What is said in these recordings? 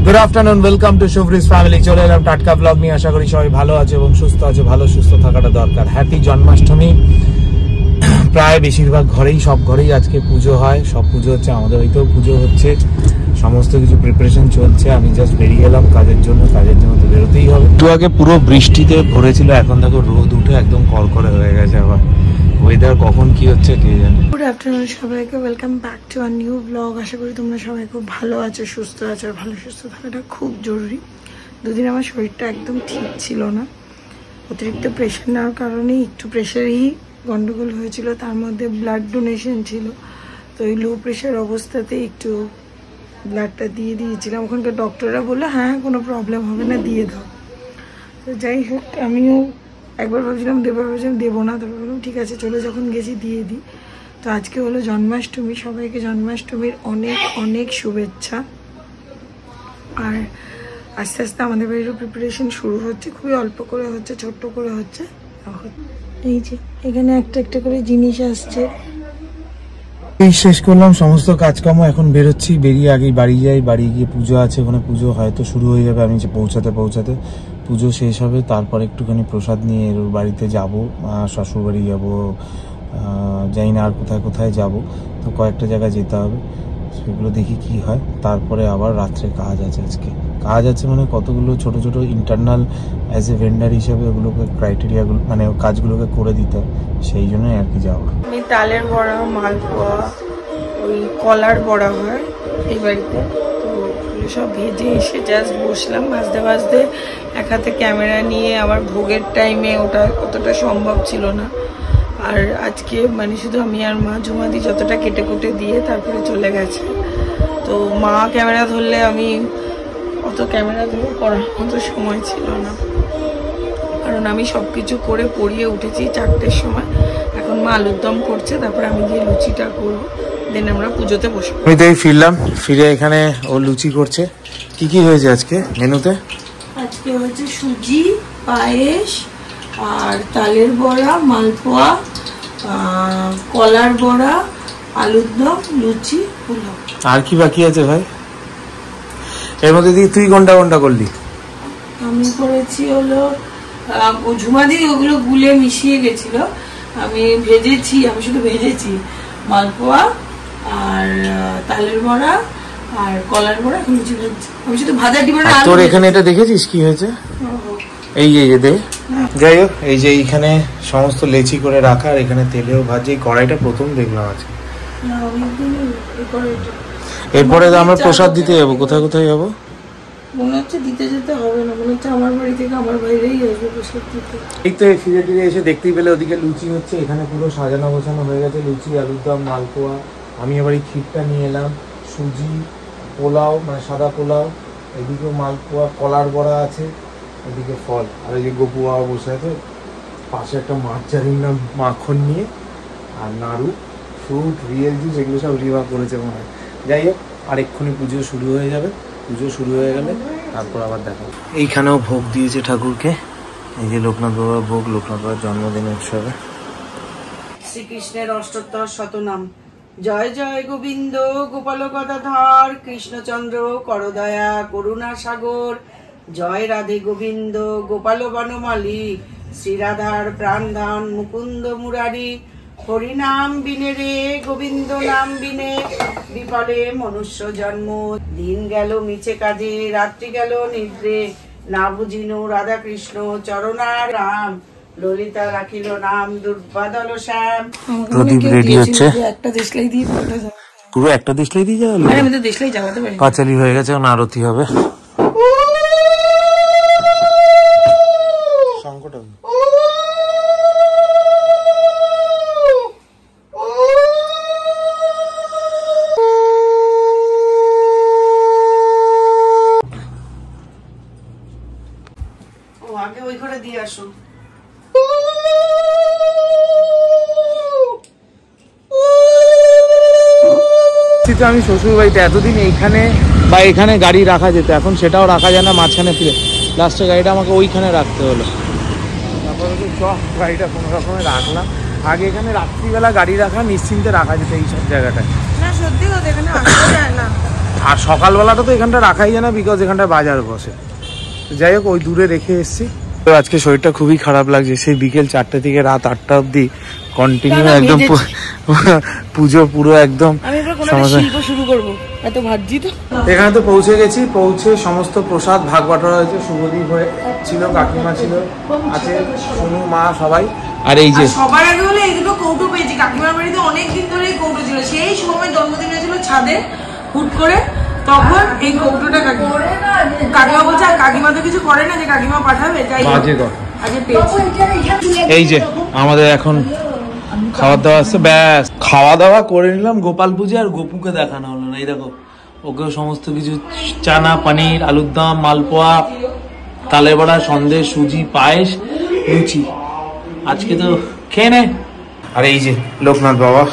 Good afternoon, welcome to Shubhris family. চলে এলাম টাটকা ব্লগ নিয়ে। আশা করি সবাই ভালো আছে এবং সুস্থ আছে। ভালো সুস্থ থাকাটা দরকার। হ্যাপি জন্মাষ্টমী। প্রায় বেশিরভাগ ঘরেই, সব ঘরেই আজকে পুজো হয়। সব পুজো হচ্ছে, আমাদের হয়তো পুজো হচ্ছে, সমস্ত কিছু প্রিপারেশন চলছে। আমি জাস্ট বেরিয়ে এলাম কাজের জন্য তো বেরোতেই হবে। একটু আগে পুরো বৃষ্টিতে ভরেছিল, এখন দেখো রোদ উঠে একদম করকরে হয়ে গেছে। আবার ওয়েদার কখন কি হচ্ছে কে জানে। গুড আফটারনুন সবাইকে, welcome back to our new blog. আশা করি তোমরা সবাই খুব ভালো আছো, সুস্থ আছো। আর ভালো সুস্থ থাকাটা খুব জরুরি। দুদিন আমার শরীরটা একদম ঠিক ছিল না, অতিরিক্ত প্রেশার নেওয়ার কারণে একটু প্রেশারই গন্ডগোল হয়েছিল। তার মধ্যে ব্লাড ডোনেশন ছিল, তো এই লো প্রেশার অবস্থাতে একটু ব্লাডটা দিয়ে দিয়েছিলাম। ওখানকার ডক্টররা বললো হ্যাঁ কোনো প্রবলেম হবে না, দিয়ে দাও। তো যাই হোক, আমিও একবার ভাবছিলাম দেবো না, তারপর বললাম ঠিক আছে চলে যখন গেছি দিয়ে দিই। তো আজকে হলো জন্মাষ্টমী, সবাইকে জন্মাষ্টমীর অনেক অনেক শুভেচ্ছা। আর আস্তে আস্তে আমাদের বাড়িরও প্রিপারেশন শুরু হচ্ছে, খুবই অল্প করে হচ্ছে, ছোট্ট করে হচ্ছে। এই যে এখানে একটা একটা করে জিনিস আসছে। এই শেষ করলাম সমস্ত কাজকর্ম, এখন বেরোচ্ছি। বেরিয়ে আগেই বাড়ি যাই। বাড়ি গিয়ে পুজো আছে, ওখানে পুজো হয়তো শুরু হয়ে যাবে। আমি যে পৌঁছাতে পুজো শেষ হবে, তারপর একটুখানি প্রসাদ নিয়ে এর বাড়িতে যাব, শ্বশুর বাড়ি যাবো, জানি না আর কোথায় কোথায় যাব। তো কয়েকটা জায়গায় যেতে হবে, সেগুলো দেখি কি হয়। তারপরে আবার রাত্রে কাজ আছে। আজকে কাজ আছে মানে কতগুলো ছোট ছোট ইন্টারনাল অ্যাজ এ ভেন্ডার হিসেবে ওগুলোকে ক্রাইটেরিয়াগুলো মানে কাজগুলোকে করে দিতে হয়, সেই জন্যই আর কি যাওয়া। আমি তালের বড়া, মালপোয়া, ওই কলার বড়া হয় এই বাড়িতে, তো সব ভেজে এসে জাস্ট বসলাম। ভাজতে ভাজতে এক হাতে ক্যামেরা নিয়ে আবার ভোগের টাইমে ওটা অতটা সম্ভব ছিল না। আর আজকে মানে শুধু আমি আর মা ঝুমাদি যতটা কেটে কুটে দিয়ে তারপরে চলে গেছে। তো মা ক্যামেরা ধরলে আমি অত ক্যামেরা ধরে করার মতো সময় ছিল না, কারণ আমি সব কিছু করে পড়িয়ে উঠেছি 4টের সময়। এখন মা আলুর দম করছে, তারপরে আমি গিয়ে লুচিটা করবো, দেন আমরা পুজোতে বসবো। আমি তো ফিরলাম, ফিরে এখানে ও লুচি করছে। কি কি হয়েছে আজকে মেনুতে? আজকে হচ্ছে সুজি, পায়েস, আর তালের বড়া, মালপোয়া, কলার বড়া, আলুর দম, লুচি, পোলাও। আর কি বাকি আছে ভাই? এর মধ্যে দিয়ে তুই কোনটা কোনটা করলি? আমি করেছি হলো ঝুমাদি ওগুলো গুলে মিশিয়ে গেছিল, আমি ভেজেছি। আমি শুধু ভেজেছি মালপোয়া আর তালের বড়া আর কলার বড়া, লুচি ভেজেছি আমি শুধু। ভাজা ডিমের তোর এখানে এটা দেখেছিস কি হয়েছে? এই যে দে। যাই হোক, এই যে এইখানে সমস্ত লেচি করে রাখা, আর এখানে তেলেও ভাজে। কড়াইটা প্রথম দেখলাম আজকে। এরপরে আমরা প্রসাদ দিতে যাবো। কোথায় কোথায় যাবো? মনে হচ্ছে দিতে যেতে হবে না, মনে হচ্ছে আমার বাড়ি থেকে আমার বাইরেই আসবে প্রসাদ দিতে। এই তো ফিরে ফিরে এসে দেখতেই পেলে ওদিকে লুচি হচ্ছে। এখানে পুরো সাজানো গোছানো হয়ে গেছে, লুচি, আলুর দম, মালপোয়া। আমি এবার এই ক্ষীরটা নিয়ে এলাম, সুজি, পোলাও মানে সাদা পোলাও, এদিকেও মালপোয়া, কলার বড়া আছে, এদিকে ফল, আর এই যে গোপুয়া বসে আছে পাশে একটা মার্জারিন না মাখন নিয়ে, আর নাড়ু, ফ্রুট, রিয়েল জুস, এগুলো সব রিভা করেছে মনে হয়। যাই হোক, আর এক্ষুনি পুজো শুরু হয়ে যাবে। পুজো শুরু হয়ে গেলে তারপর আবার দেখা। এইখানেও ভোগ দিয়েছে ঠাকুরকে। এই যে লোকনাথ বাবার ভোগ, লোকনাথ বাবার জন্মদিন উৎসবে। শ্রীকৃষ্ণের অষ্টোত্তর শতনাম। জয় জয় গোবিন্দ গোপাল গদাধর কৃষ্ণচন্দ্র করদয়া করুণা সাগর। জয় রাধে গোবিন্দ গোপাল বনমালী শ্রীরাধার প্রাণধান মুকুন্দ মুরারি। হরিনাম বিনে রে গোবিন্দ নাম বিনে বিফলে মনুষ্য জন্ম। দিন গেল মিছে কাজে রাত্রি গেল নিদ্রে, না বুঝিনু রাধা কৃষ্ণ চরণার রাম। ললিতা রাখিল নাম দুর্বাদল শ্যাম। প্রদীপ রেডি হচ্ছে। একটা দেশলাই দিয়ে পুরো একটা দেশলাই দিয়ে যাবে। আমি তো দেশলাই জ্বালাতে পারি। পাঁচালি হয়ে গেছে, এখন আরতি হবে। সংকট হবে। আগে ওই ঘরে দিয়ে আসো। আমি শ্বশুর বাড়িতে এতদিন এইখানে বা এখানে গাড়ি রাখা যেত, এখন সেটাও রাখা যায় না। মাঝখানে ফিরে লাস্টে গাড়িটা আমাকে ওইখানে রাখতে হলো। তারপরে তো গাড়িটা কোনো রকমে রাখলাম। আগে এখানে রাত্রিবেলা গাড়ি রাখা নিশ্চিন্তে রাখা যেত এই সব জায়গাটায়। না সত্যি কথা, এখানে আসা যায় না। আর সকালবেলাটা তো এখানটা রাখাই যায় না, বিকজ এখানটা বাজার বসে। যাই হোক, ওই দূরে রেখে এসছি। তো আজকে শরীরটা খুবই খারাপ লাগছে, সেই বিকেল 4টে থেকে রাত 8টা অব্দি কন্টিনিউ একদম পুজো পুরো একদম শুরু করবো, এত ভাবছি তো। এখানে তো পৌঁছে গেছি, পৌঁছে সমস্ত প্রসাদ ভাগ বাটোয়ারা হয়েছে। শুভদীপ হয়ে ছিল, কাকিমা ছিল, আছে সোনু, মা, সবাই। আর এই যে সবার আগে হলে এই দুটো কৌটো পেয়েছি। কাকিমার বাড়িতে অনেকদিন ধরে এই কৌটো ছিল, সেই সময় জন্মদিন হয়েছিল ছাদে হুট করে, তখন এই কৌটোটা কাকিমা বলছে, আর কাকিমা তো কিছু করে না যে কাকিমা পাঠাবে, তাই আগে পেয়েছি। এই যে আমাদের এখন খাওয়া দাওয়া আছে, ব্যাস খাওয়া দাওয়া করে নিলাম। গোপাল পুজো আর গোপুকে দেখানো হলো না। এই দেখো, ওকেও সমস্ত কিছু চানা, পানির, আলুর দম, মালপোয়া, তালের বড়া, সন্দেশ, সুজি, পায়েস, লুচি। আজকে তো খেয়ে নে। আর এই যে লোকনাথ বাবা,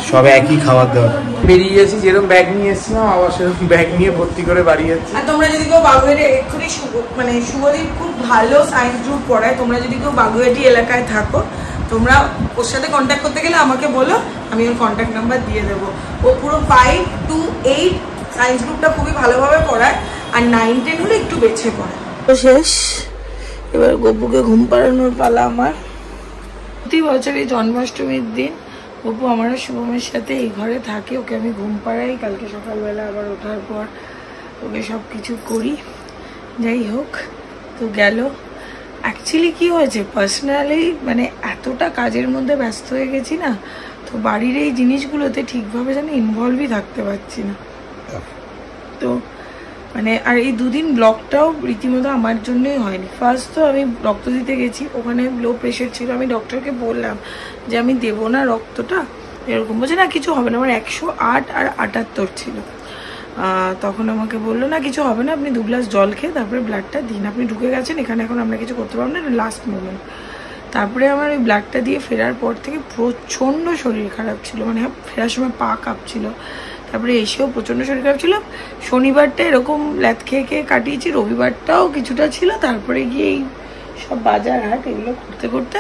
সব একই খাবার দাওয়া। বেরিয়ে যাচ্ছি, যেরকম ব্যাগ নিয়ে এসেছিলাম আবার সেরকম ব্যাগ নিয়ে ভর্তি করে বাড়ি যাচ্ছি। আর তোমরা যদি কেউ বাগুইয়াটি, এক্ষুনি মানে শুভদীপ খুব ভালো সায়েন্স গ্রুপ পড়ায়, তোমরা যদি কেউ বাগুইয়াটি এলাকায় থাকো, তোমরা ওর সাথে কন্ট্যাক্ট করতে গেলে আমাকে বলো, আমি ওর কন্ট্যাক্ট নাম্বার দিয়ে দেবো। ও পুরো 5 to 8 সায়েন্স গ্রুপটা খুবই ভালোভাবে পড়ায়, আর 9-10 হলে একটু বেছে পড়ায়। তো শেষ, এবার গপুকে ঘুম পাড়ানোর পালা আমার। প্রতি বছর এই জন্মাষ্টমীর দিন গপু আমার শুভমের সাথে এই ঘরে থাকে, ওকে আমি ঘুম পাড়াই। কালকে সকালবেলা আবার ওঠার পর ওকে সব কিছু করি। যাই হোক, তো গেল। অ্যাকচুয়ালি কি হয়েছে, পার্সোনালি মানে এতটা কাজের মধ্যে ব্যস্ত হয়ে গেছি না, তো বাড়ির এই জিনিসগুলোতে ঠিকভাবে যেন ইনভলভই থাকতে পারছি না। তো মানে আর এই দুদিন ব্লগটাও রীতিমতো আমার জন্যই হয়নি। ফার্স্ট তো আমি রক্ত দিতে গেছি, ওখানে লো প্রেশার ছিল। আমি ডক্টরকে বললাম যে আমি দেবো না রক্তটা, এরকম বলছে না কিছু হবে না। আমার 108 আর 78 ছিল। তখন আমাকে বললো না কিছু হবে না, আপনি 2 গ্লাস জল খেয়ে তারপরে ব্লাডটা দিন, আপনি ঢুকে গেছেন এখানে, এখন আমরা কিছু করতে পারবো না, লাস্ট মোমেন্ট। তারপরে আমার ওই ব্লাডটা দিয়ে ফেরার পর থেকে প্রচণ্ড শরীর খারাপ ছিল, মানে ফেরার সময় পা কাঁপছিল, তারপরে এসেও প্রচণ্ড শরীর খারাপ ছিল। শনিবারটা এরকম ল্যাদ খেয়ে খেয়ে কাটিয়েছি, রবিবারটাও কিছুটা ছিল, তারপরে গিয়ে এই সব বাজার হাট এগুলো করতে করতে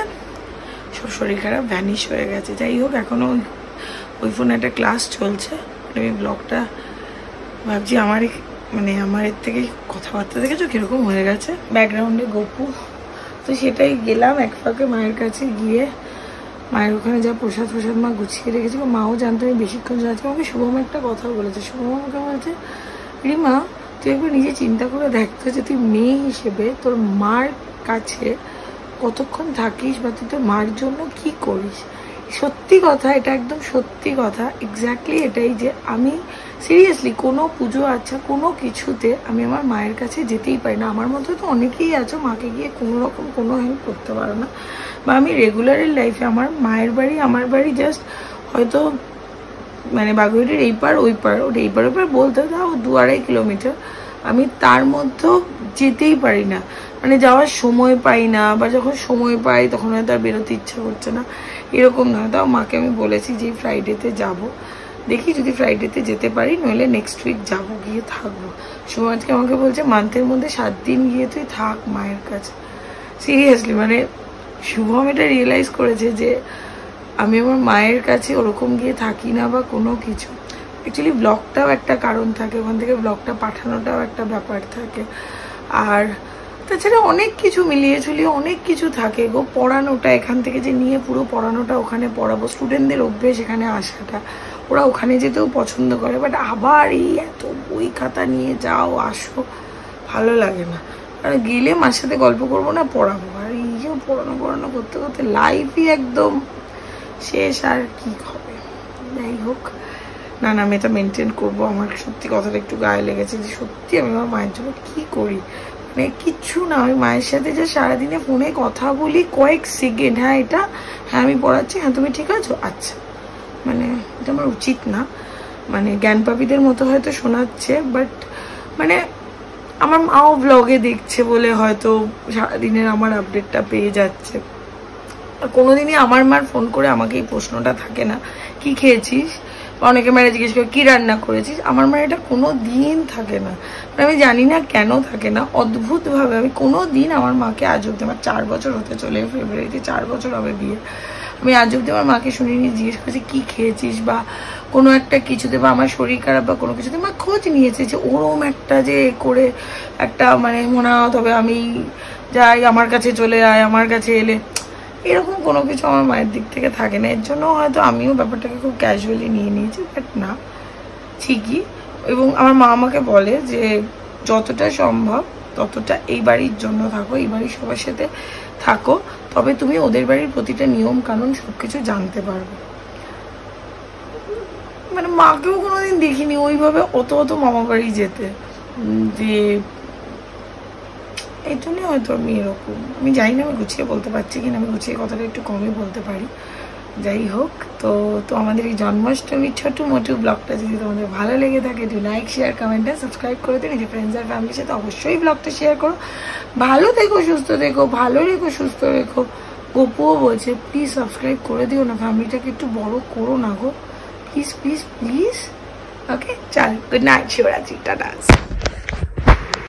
সব শরীর খারাপ ভ্যানিশ হয়ে গেছে। যাই হোক, এখনও ওই ফোনে একটা ক্লাস চলছে। আমি ব্লগটা ভাবছি আমার এর থেকে কথাবার্তা দেখেছো কিরকম হয়ে গেছে, ব্যাকগ্রাউন্ডে গপু। তো সেটাই গেলাম এক ফাঁকে মায়ের কাছে গিয়ে, মায়ের ওখানে যা প্রসাদ মা গুছিয়ে রেখেছিল, মাও জানতো আমি বেশিক্ষণ যাচ্ছি। আমাকে শুভম একটা কথা বলেছে, শুভম আমাকে বলছে, রিমা তুই একবার নিজে চিন্তা করে দেখতো যে তুই মেয়ে হিসেবে তোর মার কাছে কতক্ষণ থাকিস, বা তুই তোর মার জন্য কি করিস। সত্যি কথা, এটা একদম সত্যি কথা, এক্স্যাক্টলি এটাই, যে আমি সিরিয়াসলি কোনো পুজো আচ্ছা কোনো কিছুতে আমি আমার মায়ের কাছে যেতেই পারি না। আমার মধ্যে তো অনেকেই আছো মাকে গিয়ে কোনো রকম কোনো হেল্প করতে পারো না, বা আমি রেগুলারের লাইফে আমার মায়ের বাড়ি আমার বাড়ি জাস্ট হয়তো মানে বাগুইয়াটির এই পার ওই পার, ওটা এই পার ওই পার বলতে দাও 2-2.5 কিলোমিটার, আমি তার মধ্যেও যেতেই পারি না, মানে যাওয়ার সময় পাই না, বা যখন সময় পাই তখন হয়তো আর বেরোতে ইচ্ছা করছে না, এরকম না। তাও মাকে আমি বলেছি যে ফ্রাইডেতে যাব, দেখি যদি ফ্রাইডেতে যেতে পারি, নইলে নেক্সট উইক যাবো, গিয়ে থাকবো। সমাজকে আমাকে বলছে মান্থের মধ্যে 7 দিন গিয়ে তুই থাক মায়ের কাছে। সিরিয়াসলি মানে শুভম এটা রিয়েলাইজ করেছে যে আমি আমার মায়ের কাছে ওরকম গিয়ে থাকি না বা কোনো কিছু। অ্যাকচুয়ালি ব্লগটাও একটা কারণ থাকে, ওখান থেকে ব্লগটা পাঠানোটাও একটা ব্যাপার থাকে। আর তাছাড়া অনেক কিছু মিলিয়ে ঝুলিয়ে অনেক কিছু থাকে গো। পড়ানোটা এখান থেকে যে নিয়ে পুরো পড়ানোটা ওখানে পড়াবো, স্টুডেন্টদের অভ্যেস এখানে আসাটা, ওরা ওখানে যেতেও পছন্দ করে, বাট আবার এই এত বই খাতা নিয়ে যাও আসো ভালো লাগে না। আর গেলে মার সাথে গল্প করবো না, পড়াবো, আর এই যে পড়ানো করতে করতে লাইফই একদম শেষ, আর কি হবে। যাই হোক, না আমি এটা মেনটেন করবো। আমার সত্যি কথাটা একটু গায়ে লেগেছে যে সত্যি আমি আমার মায়ের জন্য কি করি, মানে কিচ্ছু না। আমি মায়ের সাথে যে সারাদিনে ফোনে কথা বলি কয়েক সেকেন্ড, হ্যাঁ এটা, হ্যাঁ আমি পড়াচ্ছি, হ্যাঁ তুমি ঠিক আছো, আচ্ছা, মানে এটা আমার উচিত না, মানে জ্ঞানপাপীদের মতো হয়তো শোনাচ্ছে, বাট মানে আমার মাও ব্লগে দেখছে বলে হয়তো সারাদিনের আমার আপডেটটা পেয়ে যাচ্ছে। কোনোদিনই আমার মার ফোন করে আমাকে এই প্রশ্নটা থাকে না কি খেয়েছিস, অনেকে মেয়েরা জিজ্ঞেস করে কি রান্না করেছিস, আমার মায়ের এটা কোনো দিন থাকে না। আমি জানি না কেন থাকে না, অদ্ভুতভাবে আমি কোনো দিন আমার মাকে আজ অব্দি, আমার 4 বছর হতে চলে, ফেব্রুয়ারিতে 4 বছর হবে বিয়ে, আমি আজ অব্দি আমার মাকে শুনিনি জিজ্ঞেস করেছি কি খেয়েছিস বা কোনো একটা কিছুতে, বা আমার শরীর খারাপ বা কোনো কিছুতে মা খোঁজ নিয়েছে যে ওরম একটা যে করে একটা মানে মনে হয় তবে আমি যাই আমার কাছে চলে আয়, আমার কাছে এলে, এরকম কোনো কিছু আমার মায়ের দিক থেকে থাকে না। এর জন্য হয়তো আমিও ব্যাপারটাকে খুব ক্যাজুয়ালি নিয়ে নিয়েছি, বাট না ঠিকই। এবং আমার মা আমাকে বলে যে যতটা সম্ভব ততটা এই বাড়ির জন্য থাকো, এই বাড়ির সবার সাথে থাকো, তবে তুমি ওদের বাড়ির প্রতিটা নিয়ম কানুন সবকিছু জানতে পারবে। মানে মাকেও কোনোদিন দেখিনি ওইভাবে অত মামা বাড়ি যেতে, যে এই জন্যই হয়তো আমি এরকম, আমি জানি না আমি গুছিয়ে বলতে পারছি কিনা, আমি গুছিয়ে কথাটা একটু কমই বলতে পারি। যাই হোক, তো আমাদের এই জন্মাষ্টমীর ছোট মোটো ব্লগটা যদি তোমাদের ভালো লেগে থাকে, একটু লাইক শেয়ার কমেন্ট আর সাবস্ক্রাইব করে দিও। নিজের ফ্রেন্ডস আর ফ্যামিলির সাথে অবশ্যই ব্লগটা শেয়ার করো। ভালো থেকো, সুস্থ থেকো, ভালো রেখো, সুস্থ রেখো। গপুও বলছে প্লিজ সাবস্ক্রাইব করে দিও না, ফ্যামিলিটাকে একটু বড় করো না গো, প্লিজ প্লিজ প্লিজ। ওকে, চল, গুড নাইট, শিবরাত্রি, টাটা।